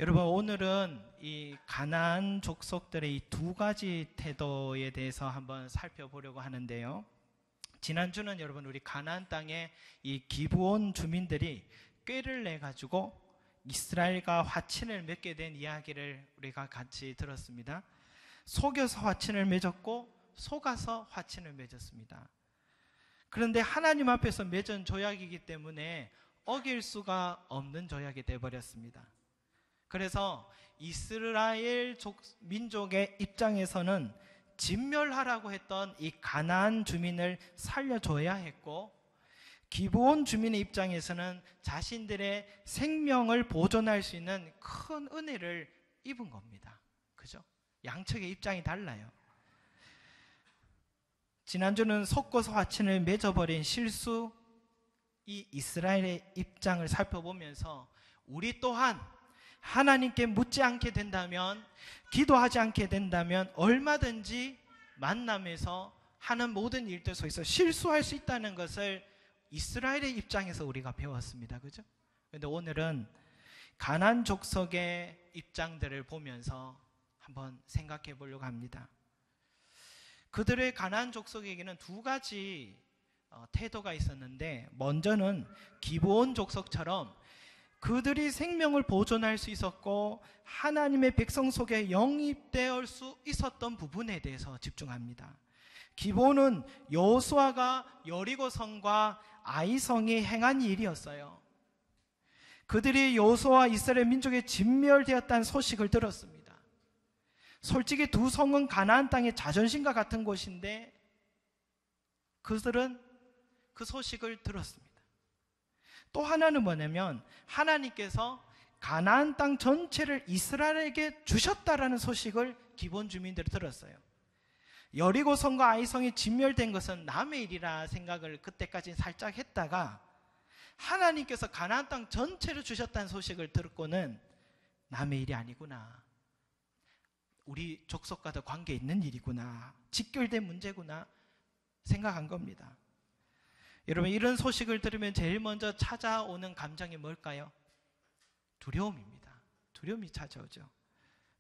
여러분, 오늘은 이 가나안 족속들의 이 두 가지 태도에 대해서 한번 살펴보려고 하는데요. 지난주는 여러분 우리 가나안 땅에 이 기브온 주민들이 꾀를 내 가지고 이스라엘과 화친을 맺게 된 이야기를 우리가 같이 들었습니다. 속여서 화친을 맺었고 속아서 화친을 맺었습니다. 그런데 하나님 앞에서 맺은 조약이기 때문에 어길 수가 없는 조약이 되어버렸습니다. 그래서 이스라엘 민족의 입장에서는 진멸하라고 했던 이 가나안 주민을 살려줘야 했고, 기브온 주민의 입장에서는 자신들의 생명을 보존할 수 있는 큰 은혜를 입은 겁니다. 그죠? 양측의 입장이 달라요. 지난주는 속고서 화친을 맺어버린 실수, 이 이스라엘의 입장을 살펴보면서 우리 또한 하나님께 묻지 않게 된다면, 기도하지 않게 된다면 얼마든지 만남에서 하는 모든 일들 속에서 실수할 수 있다는 것을 이스라엘의 입장에서 우리가 배웠습니다. 그죠? 그런데 오늘은 가나안 족속의 입장들을 보면서 한번 생각해 보려고 합니다. 그들의 가나안 족속에게는 두 가지 태도가 있었는데, 먼저는 기브온 족속처럼 그들이 생명을 보존할 수 있었고 하나님의 백성 속에 영입될 수 있었던 부분에 대해서 집중합니다. 기브온은 여호수아가 여리고성과 아이성이 행한 일이었어요. 그들이 여호수아와 이스라엘 민족에 진멸되었다는 소식을 들었습니다. 솔직히 두 성은 가나안 땅의 자존심과 같은 곳인데 그들은 그 소식을 들었습니다. 또 하나는 뭐냐면 하나님께서 가나안 땅 전체를 이스라엘에게 주셨다라는 소식을 기브온 주민들이 들었어요. 여리고성과 아이성이 진멸된 것은 남의 일이라 생각을 그때까지 살짝 했다가 하나님께서 가나안 땅 전체를 주셨다는 소식을 듣고는 남의 일이 아니구나, 우리 족속과도 관계 있는 일이구나, 직결된 문제구나 생각한 겁니다. 여러분, 이런 소식을 들으면 제일 먼저 찾아오는 감정이 뭘까요? 두려움입니다. 두려움이 찾아오죠.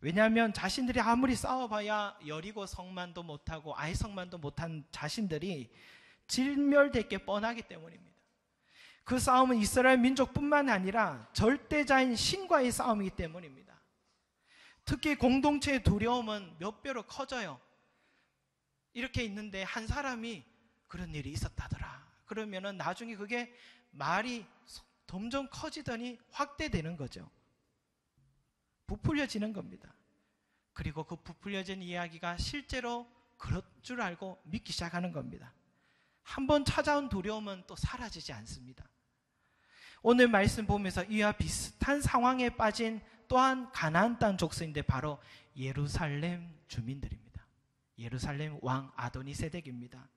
왜냐하면 자신들이 아무리 싸워봐야 여리고 성만도 못하고 아이성만도 못한 자신들이 진멸될 게 뻔하기 때문입니다. 그 싸움은 이스라엘 민족뿐만 아니라 절대자인 신과의 싸움이기 때문입니다. 특히 공동체의 두려움은 몇 배로 커져요. 이렇게 있는데 한 사람이 그런 일이 있었다더라 그러면은 나중에 그게 말이 점점 커지더니 확대되는 거죠. 부풀려지는 겁니다. 그리고 그 부풀려진 이야기가 실제로 그럴 줄 알고 믿기 시작하는 겁니다. 한번 찾아온 두려움은 또 사라지지 않습니다. 오늘 말씀 보면서 이와 비슷한 상황에 빠진 또한 가나안 땅 족속인데 바로 예루살렘 주민들입니다. 예루살렘 왕 아도니세덱입니다.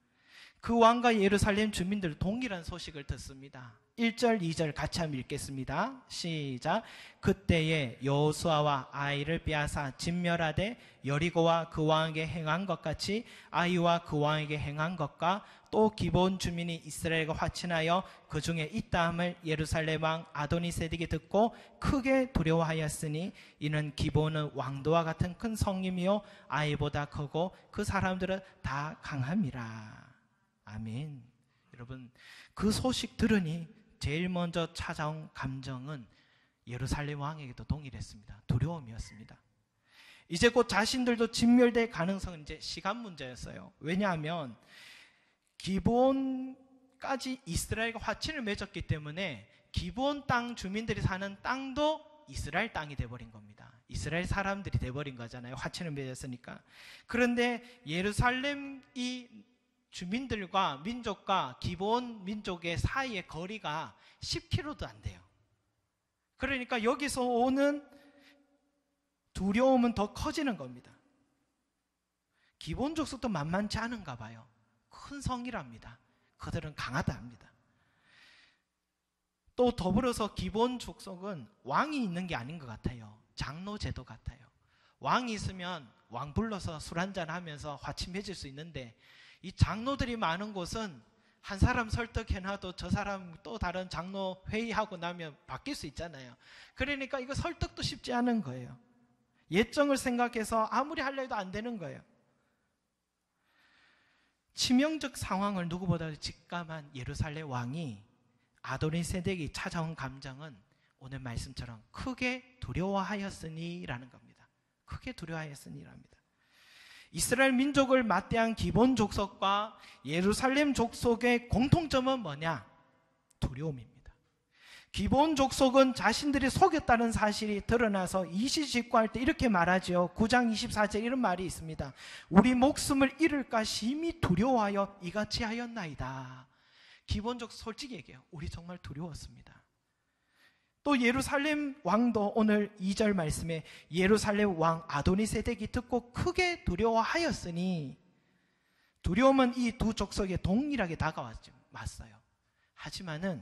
그 왕과 예루살렘 주민들 동일한 소식을 듣습니다. 1절, 2절 같이 한번 읽겠습니다. 시작. 그때에 여호수아와 아이를 빼앗아 진멸하되 여리고와 그 왕에게 행한 것 같이 아이와 그 왕에게 행한 것과 또 기브온 주민이 이스라엘과 화친하여 그 중에 있다함을 예루살렘 왕 아도니세덱이 듣고 크게 두려워하였으니 이는 기브온은 왕도와 같은 큰 성임이요 아이보다 크고 그 사람들은 다 강함이라. 아멘. 여러분, 그 소식 들으니 제일 먼저 찾아온 감정은 예루살렘 왕에게도 동일했습니다. 두려움이었습니다. 이제 곧 자신들도 진멸될 가능성은 이제 시간 문제였어요. 왜냐하면 기브온까지 이스라엘과 화친을 맺었기 때문에 기브온 땅 주민들이 사는 땅도 이스라엘 땅이 돼버린 겁니다. 이스라엘 사람들이 돼버린 거잖아요. 화친을 맺었으니까. 그런데 예루살렘이 주민들과 민족과 기브온 민족의 사이의 거리가 10km도 안 돼요. 그러니까 여기서 오는 두려움은 더 커지는 겁니다. 기브온 족속도 만만치 않은가 봐요. 큰 성이랍니다. 그들은 강하다 합니다. 또 더불어서 기브온 족속은 왕이 있는 게 아닌 것 같아요. 장로 제도 같아요. 왕이 있으면 왕 불러서 술 한잔 하면서 화친 맺을 수 있는데 이 장로들이 많은 곳은 한 사람 설득해놔도 저 사람 또 다른 장로 회의하고 나면 바뀔 수 있잖아요. 그러니까 이거 설득도 쉽지 않은 거예요. 예정을 생각해서 아무리 하려 해도 안 되는 거예요. 치명적 상황을 누구보다 직감한 예루살렘 왕이 아도니세덱이 찾아온 감정은 오늘 말씀처럼 크게 두려워하였으니라는 겁니다. 크게 두려워하였으니랍니다. 이스라엘 민족을 맞대한 기본 족속과 예루살렘 족속의 공통점은 뭐냐? 두려움입니다. 기본 족속은 자신들이 속였다는 사실이 드러나서 이시직고할 때 이렇게 말하죠. 9장 24절 이런 말이 있습니다. 우리 목숨을 잃을까 심히 두려워하여 이같이 하였나이다. 기본 족속 솔직히 얘기해요. 우리 정말 두려웠습니다. 또 예루살렘 왕도 오늘 2절 말씀에 예루살렘 왕 아도니세덱이 듣고 크게 두려워하였으니, 두려움은 이 두 족속에 동일하게 다가왔어요. 하지만은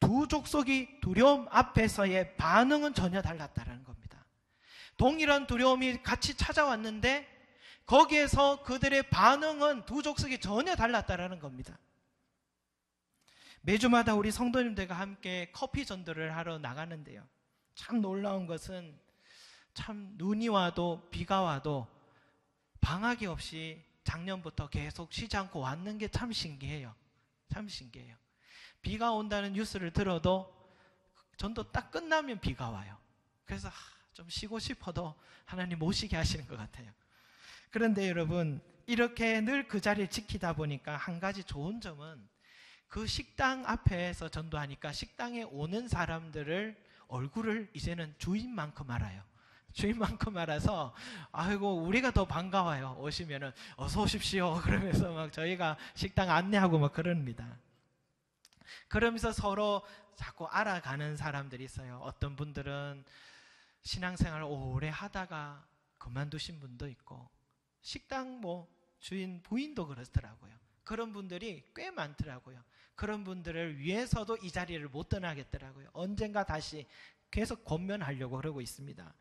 두 족속이 두려움 앞에서의 반응은 전혀 달랐다는 겁니다. 동일한 두려움이 같이 찾아왔는데 거기에서 그들의 반응은 두 족속이 전혀 달랐다는 겁니다. 매주마다 우리 성도님들과 함께 커피 전도를 하러 나가는데요, 참 놀라운 것은 참 눈이 와도 비가 와도 방학이 없이 작년부터 계속 쉬지 않고 왔는 게 참 신기해요. 참 신기해요. 비가 온다는 뉴스를 들어도 전도 딱 끝나면 비가 와요. 그래서 좀 쉬고 싶어도 하나님 못 쉬게 하시는 것 같아요. 그런데 여러분, 이렇게 늘 그 자리를 지키다 보니까 한 가지 좋은 점은 그 식당 앞에서 전도하니까 식당에 오는 사람들을 얼굴을 이제는 주인만큼 알아요. 주인만큼 알아서 아이고 우리가 더 반가워요. 오시면은 어서 오십시오 그러면서 막 저희가 식당 안내하고 막 그럽니다. 그러면서 서로 자꾸 알아가는 사람들이 있어요. 어떤 분들은 신앙생활을 오래 하다가 그만두신 분도 있고, 식당 주인 부인도 그렇더라고요. 그런 분들이 꽤 많더라고요. 그런 분들을 위해서도 이 자리를 못 떠나겠더라고요. 언젠가 다시 계속 권면하려고 그러고 있습니다.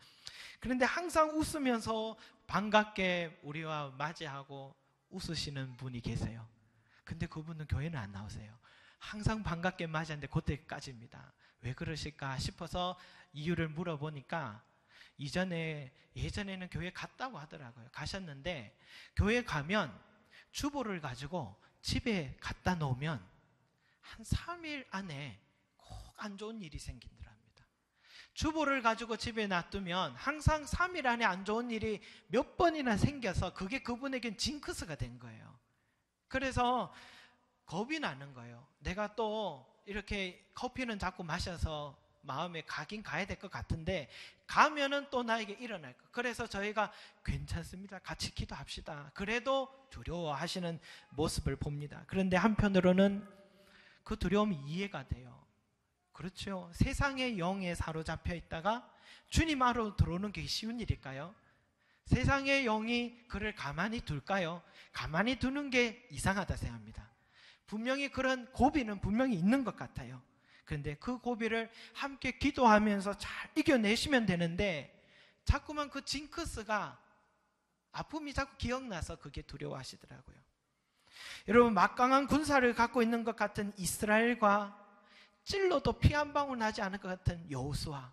그런데 항상 웃으면서 반갑게 우리와 맞이하고 웃으시는 분이 계세요. 근데 그분은 교회는 안 나오세요. 항상 반갑게 맞이하는데 그때까지입니다. 왜 그러실까 싶어서 이유를 물어보니까 예전에는 교회 갔다고 하더라고요. 가셨는데 교회 가면 주보를 가지고 집에 갖다 놓으면 한 3일 안에 꼭 안 좋은 일이 생긴답니다. 주보를 가지고 집에 놔두면 항상 3일 안에 안 좋은 일이 몇 번이나 생겨서 그게 그분에겐 징크스가 된 거예요. 그래서 겁이 나는 거예요. 내가 또 이렇게 커피는 자꾸 마셔서 마음에 가긴 가야 될 것 같은데 가면은 또 나에게 일어날 거. 그래서 저희가 괜찮습니다. 같이 기도합시다. 그래도 두려워하시는 모습을 봅니다. 그런데 한편으로는 그 두려움이 이해가 돼요. 그렇죠. 세상의 영에 사로잡혀 있다가 주님 안으로 들어오는 게 쉬운 일일까요? 세상의 영이 그를 가만히 둘까요? 가만히 두는 게 이상하다 생각합니다. 분명히 그런 고비는 분명히 있는 것 같아요. 그런데 그 고비를 함께 기도하면서 잘 이겨내시면 되는데 자꾸만 그 징크스가, 아픔이 자꾸 기억나서 그게 두려워하시더라고요. 여러분, 막강한 군사를 갖고 있는 것 같은 이스라엘과 찔러도 피 한 방울 나지 않을 것 같은 여호수아,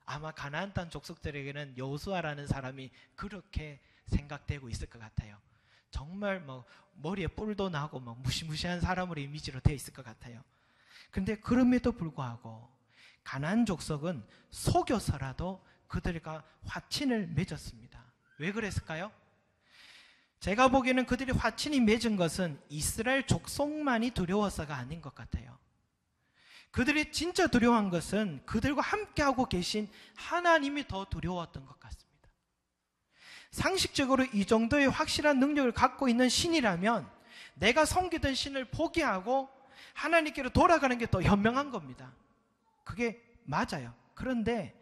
아마 가나안 땅 족속들에게는 여호수아라는 사람이 그렇게 생각되고 있을 것 같아요. 정말 머리에 뿔도 나고 무시무시한 사람으로 이미지로 되어 있을 것 같아요. 근데 그럼에도 불구하고 가나안 족속은 속여서라도 그들과 화친을 맺었습니다. 왜 그랬을까요? 제가 보기에는 그들이 화친이 맺은 것은 이스라엘 족속만이 두려워서가 아닌 것 같아요. 그들이 진짜 두려워한 것은 그들과 함께하고 계신 하나님이 더 두려웠던 것 같습니다. 상식적으로 이 정도의 확실한 능력을 갖고 있는 신이라면 내가 섬기던 신을 포기하고 하나님께로 돌아가는 게 더 현명한 겁니다. 그게 맞아요. 그런데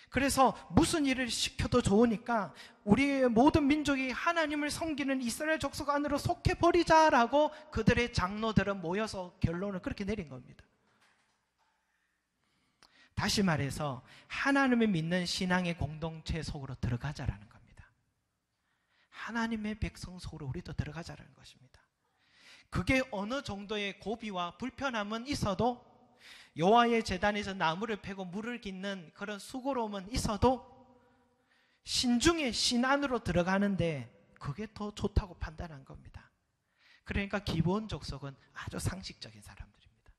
그래서 무슨 일을 시켜도 좋으니까 우리의 모든 민족이 하나님을 섬기는 이스라엘 족속 안으로 속해버리자라고 그들의 장로들은 모여서 결론을 그렇게 내린 겁니다. 다시 말해서 하나님을 믿는 신앙의 공동체 속으로 들어가자라는 겁니다. 하나님의 백성 속으로 우리도 들어가자라는 것입니다. 그게 어느 정도의 고비와 불편함은 있어도, 여호와의 제단에서 나무를 패고 물을 깃는 그런 수고로움은 있어도 신중에 신 안으로 들어가는데 그게 더 좋다고 판단한 겁니다. 그러니까 기본 족속은 아주 상식적인 사람들입니다.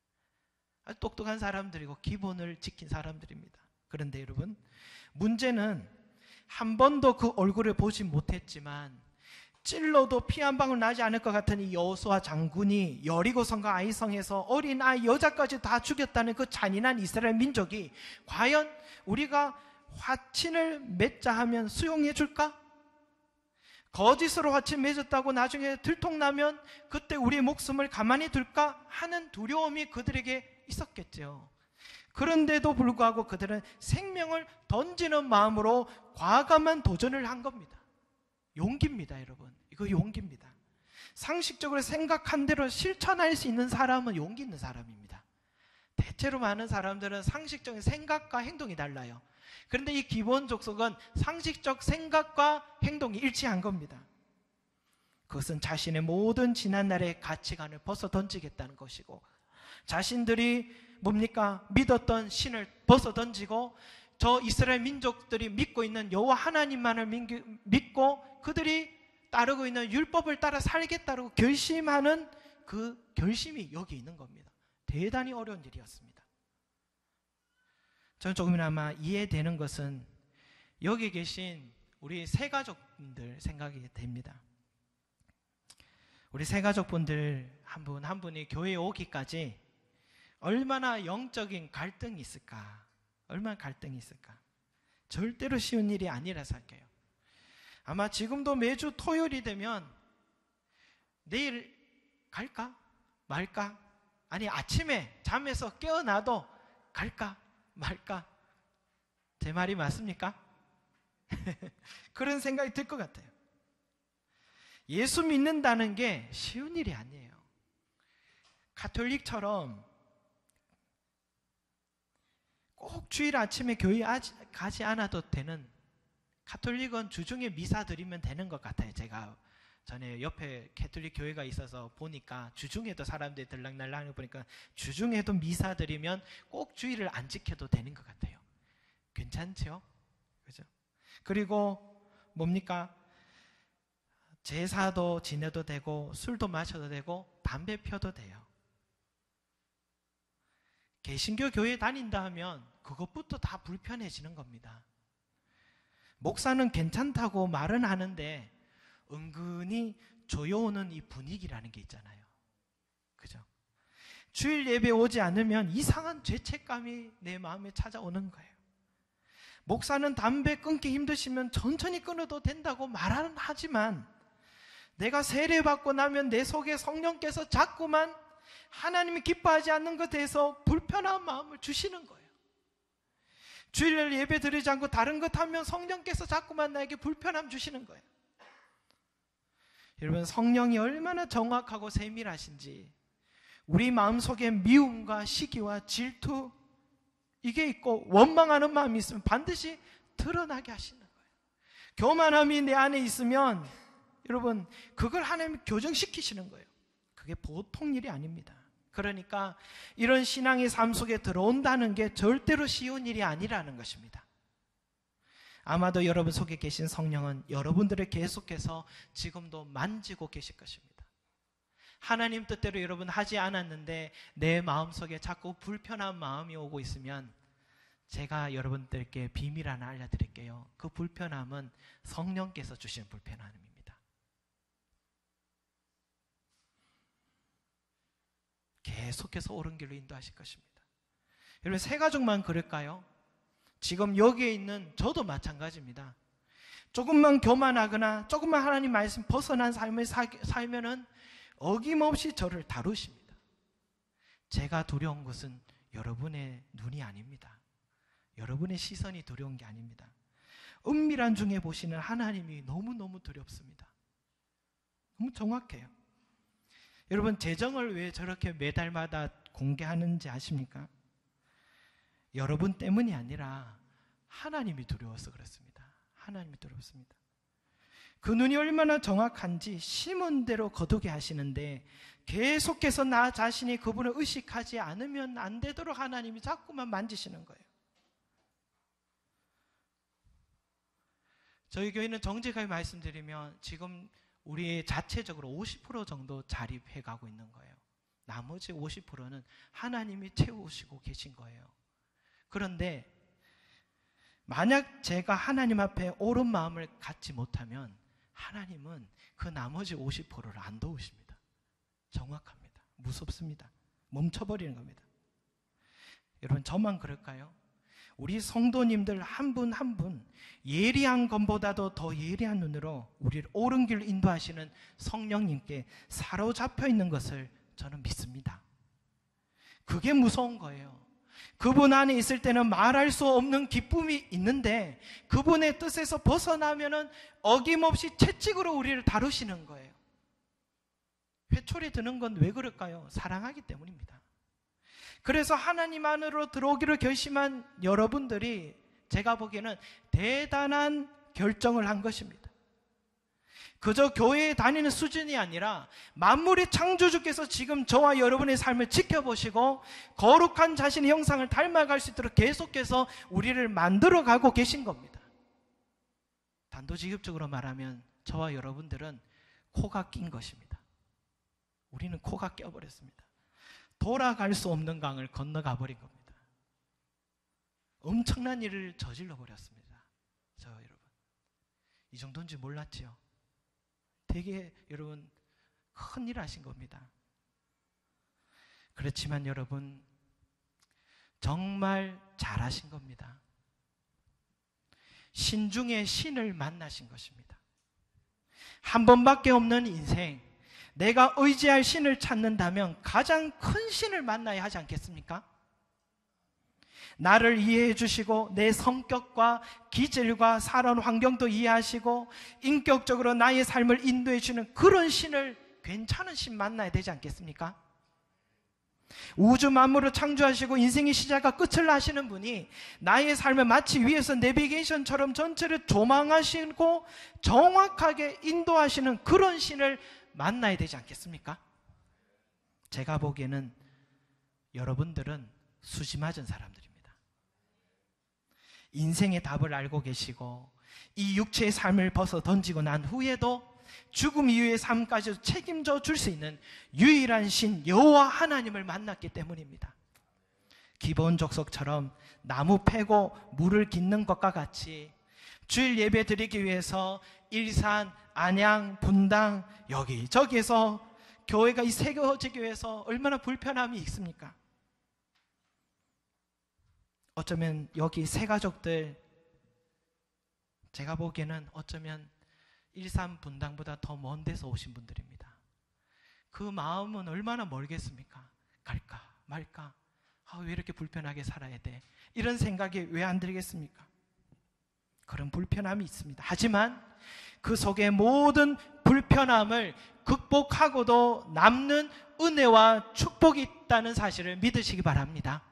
아주 똑똑한 사람들이고 기본을 지킨 사람들입니다. 그런데 여러분, 문제는 한 번도 그 얼굴을 보지 못했지만 찔러도 피 한 방울 나지 않을 것 같은 이 여호수아 장군이 여리고성과 아이성에서 어린 아이 여자까지 다 죽였다는 그 잔인한 이스라엘 민족이 과연 우리가 화친을 맺자 하면 수용해 줄까? 거짓으로 화친 맺었다고 나중에 들통나면 그때 우리의 목숨을 가만히 둘까 하는 두려움이 그들에게 있었겠죠. 그런데도 불구하고 그들은 생명을 던지는 마음으로 과감한 도전을 한 겁니다. 용기입니다, 여러분. 이거 용기입니다. 상식적으로 생각한 대로 실천할 수 있는 사람은 용기 있는 사람입니다. 대체로 많은 사람들은 상식적인 생각과 행동이 달라요. 그런데 이 기본 족속은 상식적 생각과 행동이 일치한 겁니다. 그것은 자신의 모든 지난날의 가치관을 벗어 던지겠다는 것이고, 자신들이 뭡니까? 믿었던 신을 벗어 던지고 저 이스라엘 민족들이 믿고 있는 여호와 하나님만을 믿고 그들이 따르고 있는 율법을 따라 살겠다고 결심하는 그 결심이 여기 있는 겁니다. 대단히 어려운 일이었습니다. 저는 조금이나마 이해되는 것은 여기 계신 우리 새가족분들 생각이 됩니다. 우리 새가족분들 한 분 한 분이 교회에 오기까지 얼마나 영적인 갈등이 있을까? 얼마나 갈등이 있을까? 절대로 쉬운 일이 아니라 생각해요. 아마 지금도 매주 토요일이 되면 내일 갈까? 말까? 아니 아침에 잠에서 깨어나도 갈까? 말까? 제 말이 맞습니까? 그런 생각이 들 것 같아요. 예수 믿는다는 게 쉬운 일이 아니에요. 가톨릭처럼 꼭 주일 아침에 교회 가지 않아도 되는, 가톨릭은 주중에 미사 드리면 되는 것 같아요. 제가 전에 옆에 가톨릭 교회가 있어서 보니까 주중에도 사람들이 들락날락 보니까 주중에도 미사 드리면 꼭 주일을 안 지켜도 되는 것 같아요. 괜찮죠? 그죠? 그리고 뭡니까? 제사도 지내도 되고 술도 마셔도 되고 담배 펴도 돼요. 개신교 교회 다닌다 하면 그것부터 다 불편해지는 겁니다. 목사는 괜찮다고 말은 하는데 은근히 조여오는 이 분위기라는 게 있잖아요. 그죠? 주일 예배 오지 않으면 이상한 죄책감이 내 마음에 찾아오는 거예요. 목사는 담배 끊기 힘드시면 천천히 끊어도 된다고 말은 하지만 내가 세례받고 나면 내 속에 성령께서 자꾸만 하나님이 기뻐하지 않는 것에 대해서 불편한 마음을 주시는 거예요. 주일 예배 드리지 않고 다른 것 하면 성령께서 자꾸만 나에게 불편함 주시는 거예요. 여러분, 성령이 얼마나 정확하고 세밀하신지, 우리 마음속에 미움과 시기와 질투 이게 있고 원망하는 마음이 있으면 반드시 드러나게 하시는 거예요. 교만함이 내 안에 있으면 여러분 그걸 하나님이 교정시키시는 거예요. 그게 보통 일이 아닙니다. 그러니까 이런 신앙의 삶 속에 들어온다는 게 절대로 쉬운 일이 아니라는 것입니다. 아마도 여러분 속에 계신 성령은 여러분들을 계속해서 지금도 만지고 계실 것입니다. 하나님 뜻대로 여러분 하지 않았는데 내 마음속에 자꾸 불편한 마음이 오고 있으면 제가 여러분들께 비밀 하나 알려드릴게요. 그 불편함은 성령께서 주신 불편함입니다. 계속해서 옳은 길로 인도하실 것입니다. 여러분, 새 가족만 그럴까요? 지금 여기에 있는 저도 마찬가지입니다. 조금만 교만하거나 조금만 하나님 말씀 벗어난 삶을 살면은 어김없이 저를 다루십니다. 제가 두려운 것은 여러분의 눈이 아닙니다. 여러분의 시선이 두려운 게 아닙니다. 은밀한 중에 보시는 하나님이 너무너무 두렵습니다. 너무 정확해요. 여러분, 재정을 왜 저렇게 매달마다 공개하는지 아십니까? 여러분 때문이 아니라 하나님이 두려워서 그렇습니다. 하나님이 두렵습니다. 그 눈이 얼마나 정확한지 심은 대로 거두게 하시는데, 계속해서 나 자신이 그분을 의식하지 않으면 안 되도록 하나님이 자꾸만 만지시는 거예요. 저희 교회는 정직하게 말씀드리면 지금 우리 자체적으로 50% 정도 자립해 가고 있는 거예요. 나머지 50%는 하나님이 채우시고 계신 거예요. 그런데 만약 제가 하나님 앞에 옳은 마음을 갖지 못하면 하나님은 그 나머지 50%를 안 도우십니다. 정확합니다. 무섭습니다. 멈춰버리는 겁니다. 여러분, 저만 그럴까요? 우리 성도님들 한 분 한 분 예리한 것보다도 더 예리한 눈으로 우리를 옳은 길로 인도하시는 성령님께 사로잡혀 있는 것을 저는 믿습니다. 그게 무서운 거예요. 그분 안에 있을 때는 말할 수 없는 기쁨이 있는데, 그분의 뜻에서 벗어나면은 어김없이 채찍으로 우리를 다루시는 거예요. 회초리 드는 건 왜 그럴까요? 사랑하기 때문입니다. 그래서 하나님 안으로 들어오기로 결심한 여러분들이 제가 보기에는 대단한 결정을 한 것입니다. 그저 교회에 다니는 수준이 아니라 만물의 창조주께서 지금 저와 여러분의 삶을 지켜보시고 거룩한 자신의 형상을 닮아갈 수 있도록 계속해서 우리를 만들어가고 계신 겁니다. 단도직입적으로 말하면 저와 여러분들은 코가 낀 것입니다. 우리는 코가 껴버렸습니다. 돌아갈 수 없는 강을 건너가 버린 겁니다. 엄청난 일을 저질러 버렸습니다. 저 여러분, 이 정도인지 몰랐지요. 되게 여러분 큰일 하신 겁니다. 그렇지만 여러분 정말 잘하신 겁니다. 신 중에 신을 만나신 것입니다. 한 번밖에 없는 인생, 내가 의지할 신을 찾는다면 가장 큰 신을 만나야 하지 않겠습니까? 나를 이해해 주시고 내 성격과 기질과 살아온 환경도 이해하시고 인격적으로 나의 삶을 인도해 주는 그런 신을, 괜찮은 신 만나야 되지 않겠습니까? 우주 만물을 창조하시고 인생의 시작과 끝을 아시는 분이 나의 삶을 마치 위에서 내비게이션처럼 전체를 조망하시고 정확하게 인도하시는 그런 신을 만나야 되지 않겠습니까? 제가 보기에는 여러분들은 수지 맞은 사람들입니다. 인생의 답을 알고 계시고 이 육체의 삶을 벗어 던지고 난 후에도 죽음 이후의 삶까지도 책임져 줄 수 있는 유일한 신 여호와 하나님을 만났기 때문입니다. 기본 족속처럼 나무 패고 물을 깃는 것과 같이 주일 예배 드리기 위해서 일산, 안양, 분당 여기저기에서 교회가 이 새겨지기 위해서 얼마나 불편함이 있습니까? 어쩌면 여기 새 가족들, 제가 보기에는 어쩌면 일산 분당보다 더 먼 데서 오신 분들입니다. 그 마음은 얼마나 멀겠습니까? 갈까 말까? 왜 이렇게 불편하게 살아야 돼? 이런 생각이 왜 안 들겠습니까? 그런 불편함이 있습니다. 하지만 그 속에 모든 불편함을 극복하고도 남는 은혜와 축복이 있다는 사실을 믿으시기 바랍니다.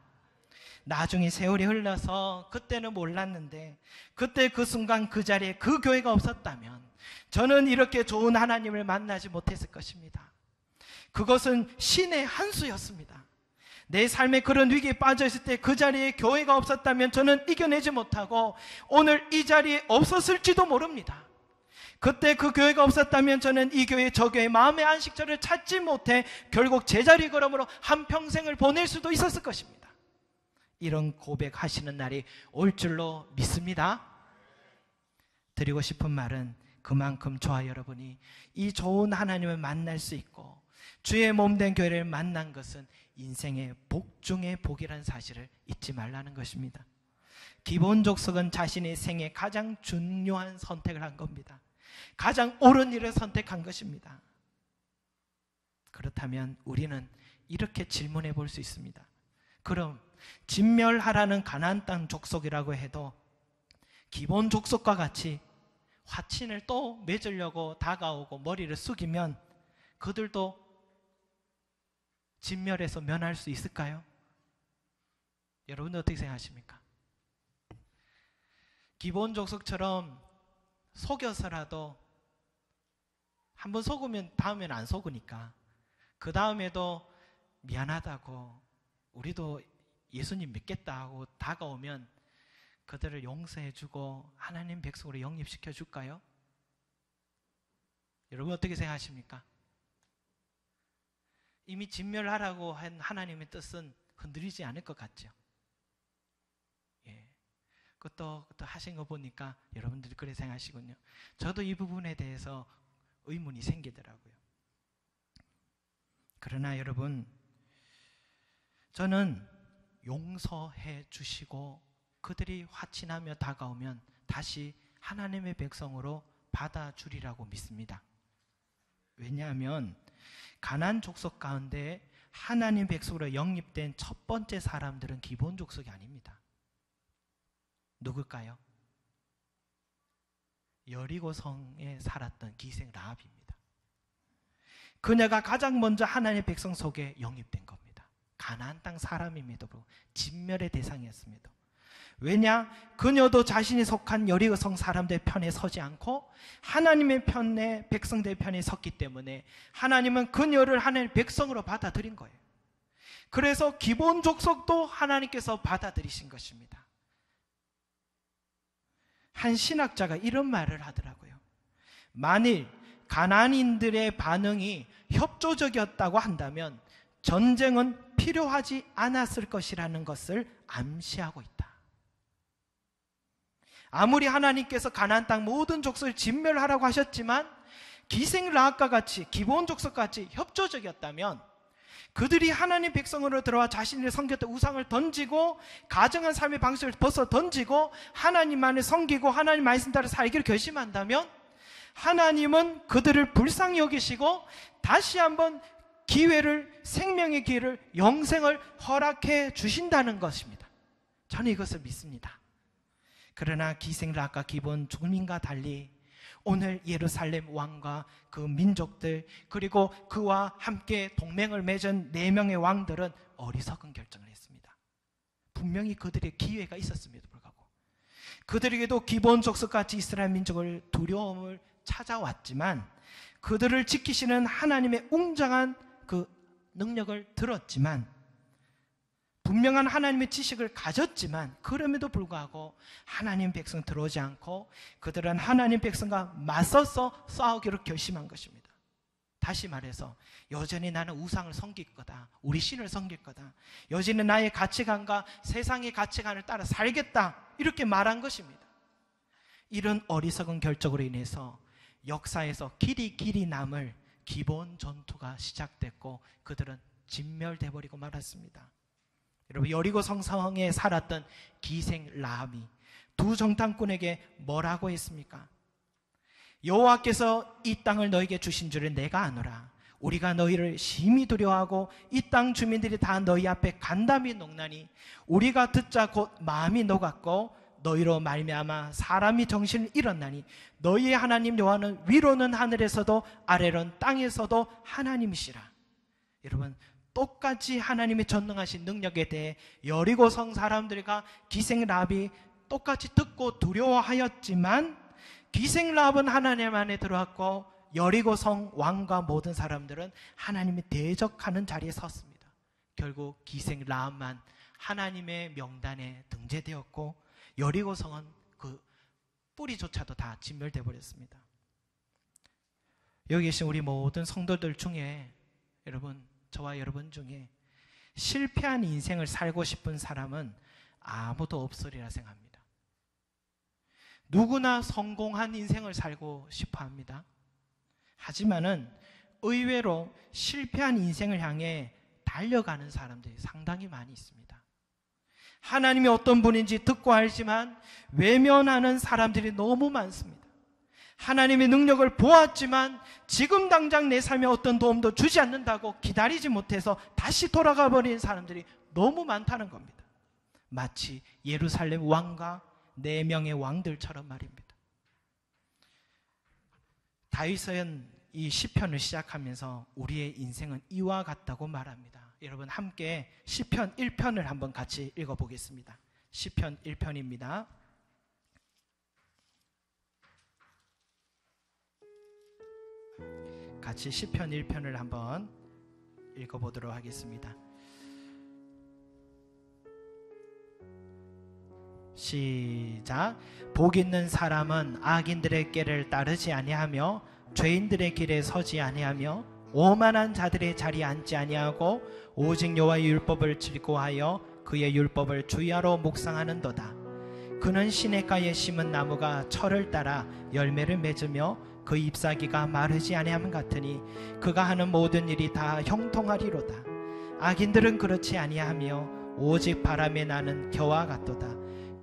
나중에 세월이 흘러서 그때는 몰랐는데 그때 그 순간 그 자리에 그 교회가 없었다면 저는 이렇게 좋은 하나님을 만나지 못했을 것입니다. 그것은 신의 한 수였습니다. 내 삶에 그런 위기에 빠져 있을 때 그 자리에 교회가 없었다면 저는 이겨내지 못하고 오늘 이 자리에 없었을지도 모릅니다. 그때 그 교회가 없었다면 저는 이 교회 저 교회 마음의 안식처를 찾지 못해 결국 제자리 걸음으로 한평생을 보낼 수도 있었을 것입니다. 이런 고백하시는 날이 올 줄로 믿습니다. 드리고 싶은 말은 그만큼 저와 여러분이 이 좋은 하나님을 만날 수 있고 주의 몸된 교회를 만난 것은 인생의 복 중의 복이라는 사실을 잊지 말라는 것입니다. 기본 족속은 자신의 생에 가장 중요한 선택을 한 겁니다. 가장 옳은 일을 선택한 것입니다. 그렇다면 우리는 이렇게 질문해 볼 수 있습니다. 그럼 진멸하라는 가나안 땅 족속이라고 해도 기본 족속과 같이 화친을 또 맺으려고 다가오고 머리를 숙이면 그들도 진멸해서 면할 수 있을까요? 여러분은 어떻게 생각하십니까? 기본 족속처럼 속여서라도 한번 속으면 다음에는 안 속으니까 그 다음에도 미안하다고 우리도 예수님 믿겠다 하고 다가오면 그들을 용서해주고 하나님 백성으로 영입시켜 줄까요? 여러분 어떻게 생각하십니까? 이미 진멸하라고 한 하나님의 뜻은 흔들리지 않을 것 같죠? 예. 그것도 하신 거 보니까 여러분들이 그렇게 생각하시군요. 저도 이 부분에 대해서 의문이 생기더라고요. 그러나 여러분, 저는 용서해 주시고 그들이 화친하며 다가오면 다시 하나님의 백성으로 받아주리라고 믿습니다. 왜냐하면 가나안 족속 가운데 하나님 백성으로 영입된 첫 번째 사람들은 기본 족속이 아닙니다. 누굴까요? 여리고 성에 살았던 기생 라합입니다. 그녀가 가장 먼저 하나님의 백성 속에 영입된 겁니다. 가나안 땅 사람임에도 불구하고 진멸의 대상이었습니다. 왜냐? 그녀도 자신이 속한 여리고 성 사람들 편에 서지 않고 하나님의 편에, 백성들 편에 섰기 때문에 하나님은 그녀를 하나님의 백성으로 받아들인 거예요. 그래서 기본 족속도 하나님께서 받아들이신 것입니다. 한 신학자가 이런 말을 하더라고요. 만일 가나안인들의 반응이 협조적이었다고 한다면 전쟁은 필요하지 않았을 것이라는 것을 암시하고 있다. 아무리 하나님께서 가나안 땅 모든 족속을 진멸하라고 하셨지만 기생 라합과 같이 기본 족속같이 협조적이었다면 그들이 하나님 백성으로 들어와 자신의 섬겼던 우상을 던지고 가정한 삶의 방식을 벗어 던지고 하나님만을 섬기고 하나님 말씀 따라 살기를 결심한다면 하나님은 그들을 불쌍히 여기시고 다시 한번 기회를, 생명의 기회를, 영생을 허락해 주신다는 것입니다. 저는 이것을 믿습니다. 그러나 기생 라합과 기본 주민과 달리 오늘 예루살렘 왕과 그 민족들 그리고 그와 함께 동맹을 맺은 4명의 왕들은 어리석은 결정을 했습니다. 분명히 그들의 기회가 있었음에도 불구하고 그들에게도 기본 족속같이 이스라엘 민족을 두려움을 찾아왔지만 그들을 지키시는 하나님의 웅장한 그 능력을 들었지만 분명한 하나님의 지식을 가졌지만 그럼에도 불구하고 하나님 백성 들어오지 않고 그들은 하나님 백성과 맞서서 싸우기로 결심한 것입니다. 다시 말해서 여전히 나는 우상을 섬길 거다. 우리 신을 섬길 거다. 여전히 나의 가치관과 세상의 가치관을 따라 살겠다. 이렇게 말한 것입니다. 이런 어리석은 결정으로 인해서 역사에서 길이 남을 기본 전투가 시작됐고 그들은 진멸돼 버리고 말았습니다. 여러분 여리고 성상에 살았던 기생 라합이 두 정탐꾼에게 뭐라고 했습니까? 여호와께서 이 땅을 너에게 주신 줄을 내가 아노라. 우리가 너희를 심히 두려워하고 이 땅 주민들이 다 너희 앞에 간담이 녹나니 우리가 듣자 곧 마음이 녹았고 너희로 말미암아 사람이 정신을 잃었나니 너희의 하나님 여호와는 위로는 하늘에서도 아래로는 땅에서도 하나님이시라. 여러분 똑같이 하나님의 전능하신 능력에 대해 여리고 성 사람들과 기생 라합이 똑같이 듣고 두려워하였지만 기생 라합은 하나님 안에 들어왔고 여리고 성 왕과 모든 사람들은 하나님이 대적하는 자리에 섰습니다. 결국 기생 라합만 하나님의 명단에 등재되었고 여리고 성은 그 뿌리조차도 다 진멸되어 버렸습니다. 여기 계신 우리 모든 성도들 중에 여러분 저와 여러분 중에 실패한 인생을 살고 싶은 사람은 아무도 없으리라 생각합니다. 누구나 성공한 인생을 살고 싶어 합니다. 하지만은 의외로 실패한 인생을 향해 달려가는 사람들이 상당히 많이 있습니다. 하나님이 어떤 분인지 듣고 알지만 외면하는 사람들이 너무 많습니다. 하나님의 능력을 보았지만 지금 당장 내 삶에 어떤 도움도 주지 않는다고 기다리지 못해서 다시 돌아가 버린 사람들이 너무 많다는 겁니다. 마치 예루살렘 왕과 4명의 왕들처럼 말입니다. 다윗은 이 시편을 시작하면서 우리의 인생은 이와 같다고 말합니다. 여러분 함께 시편 1편을 한번 같이 읽어보겠습니다. 시편 1편입니다. 같이 시편 1편을 한번 읽어보도록 하겠습니다. 시작. 복 있는 사람은 악인들의 길을 따르지 아니하며 죄인들의 길에 서지 아니하며 오만한 자들의 자리에 앉지 아니하고 오직 여호와의 율법을 즐거워하여 그의 율법을 주야로 묵상하는도다. 그는 시냇가에 심은 나무가 철을 따라 열매를 맺으며 그 잎사귀가 마르지 아니함 같으니 그가 하는 모든 일이 다 형통하리로다. 악인들은 그렇지 아니하며 오직 바람에 나는 겨와 같도다.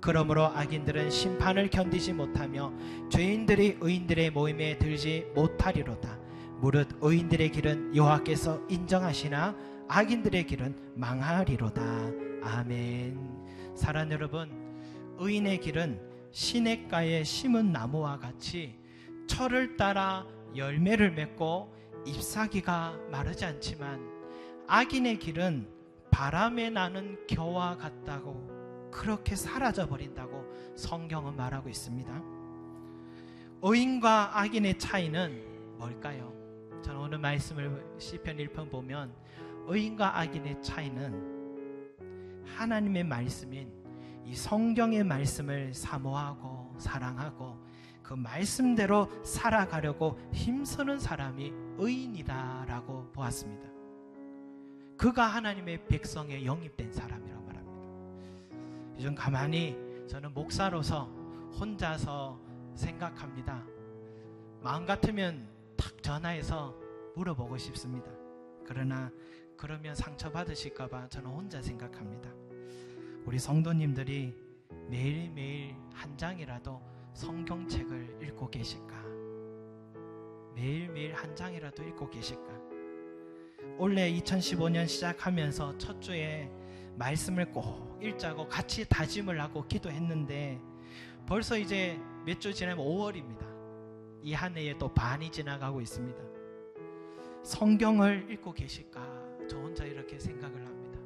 그러므로 악인들은 심판을 견디지 못하며 죄인들이 의인들의 모임에 들지 못하리로다. 무릇 의인들의 길은 여호와께서 인정하시나 악인들의 길은 망하리로다. 아멘. 사랑하는 여러분, 의인의 길은 시냇가에 심은 나무와 같이 철을 따라 열매를 맺고 잎사귀가 마르지 않지만, 악인의 길은 바람에 나는 겨와 같다고, 그렇게 사라져 버린다고 성경은 말하고 있습니다. 의인과 악인의 차이는 뭘까요? 저는 오늘 말씀을 시편 1편 보면 의인과 악인의 차이는 하나님의 말씀인 이 성경의 말씀을 사모하고 사랑하고 그 말씀대로 살아가려고 힘쓰는 사람이 의인이다라고 보았습니다. 그가 하나님의 백성에 영입된 사람이라고 말합니다. 요즘 가만히 저는 목사로서 혼자서 생각합니다. 마음 같으면 탁 전화해서 물어보고 싶습니다. 그러나 그러면 상처받으실까봐 저는 혼자 생각합니다. 우리 성도님들이 매일매일 한 장이라도 성경책을 읽고 계실까? 매일매일 한 장이라도 읽고 계실까? 올해 2015년 시작하면서 첫 주에 말씀을 꼭 읽자고 같이 다짐을 하고 기도했는데 벌써 이제 몇 주 지나면 5월입니다. 이 한 해에 또 반이 지나가고 있습니다. 성경을 읽고 계실까? 저 혼자 이렇게 생각을 합니다.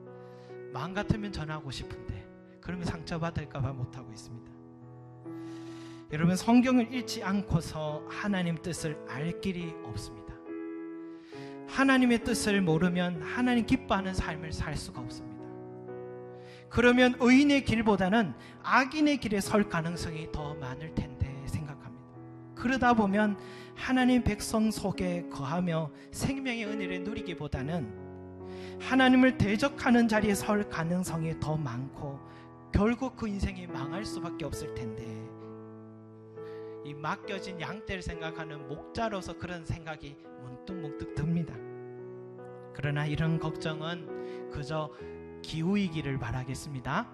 마음 같으면 전하고 싶은데 그러면 상처받을까봐 못하고 있습니다. 여러분, 성경을 읽지 않고서 하나님 뜻을 알 길이 없습니다. 하나님의 뜻을 모르면 하나님 기뻐하는 삶을 살 수가 없습니다. 그러면 의인의 길보다는 악인의 길에 설 가능성이 더 많을 텐데 생각합니다. 그러다 보면 하나님 백성 속에 거하며 생명의 은혜를 누리기보다는 하나님을 대적하는 자리에 설 가능성이 더 많고 결국 그 인생이 망할 수밖에 없을 텐데, 이 맡겨진 양떼를 생각하는 목자로서 그런 생각이 문득문득 듭니다. 그러나 이런 걱정은 그저 기우이기를 바라겠습니다.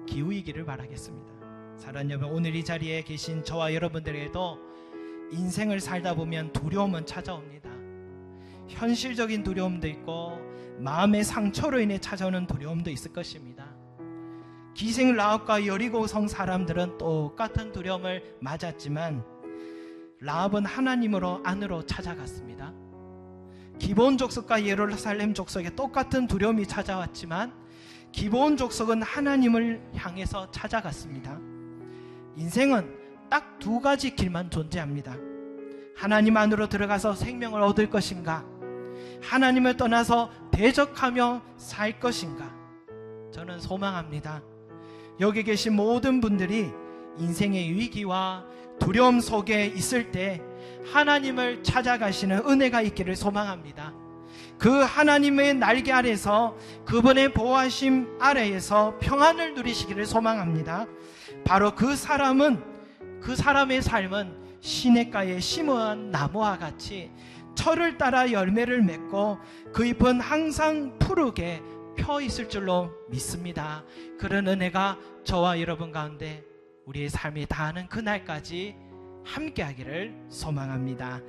기우이기를 바라겠습니다. 사랑하는 여러분, 오늘 이 자리에 계신 저와 여러분들에게도 인생을 살다 보면 두려움은 찾아옵니다. 현실적인 두려움도 있고 마음의 상처로 인해 찾아오는 두려움도 있을 것입니다. 기생 라합과 여리고성 사람들은 똑같은 두려움을 맞았지만 라합은 하나님으로 안으로 찾아갔습니다. 기브온 족속과 예루살렘 족속에 똑같은 두려움이 찾아왔지만 기브온 족속은 하나님을 향해서 찾아갔습니다. 인생은 딱 두 가지 길만 존재합니다. 하나님 안으로 들어가서 생명을 얻을 것인가, 하나님을 떠나서 대적하며 살 것인가. 저는 소망합니다. 여기 계신 모든 분들이 인생의 위기와 두려움 속에 있을 때 하나님을 찾아가시는 은혜가 있기를 소망합니다. 그 하나님의 날개 아래서, 그분의 보호하심 아래에서 평안을 누리시기를 소망합니다. 바로 그 사람의 삶은 시냇가에 심은 나무와 같이 철을 따라 열매를 맺고 그 잎은 항상 푸르게 펴 있을 줄로 믿습니다. 그런 은혜가 저와 여러분 가운데 우리의 삶이 다하는 그날까지 함께하기를 소망합니다.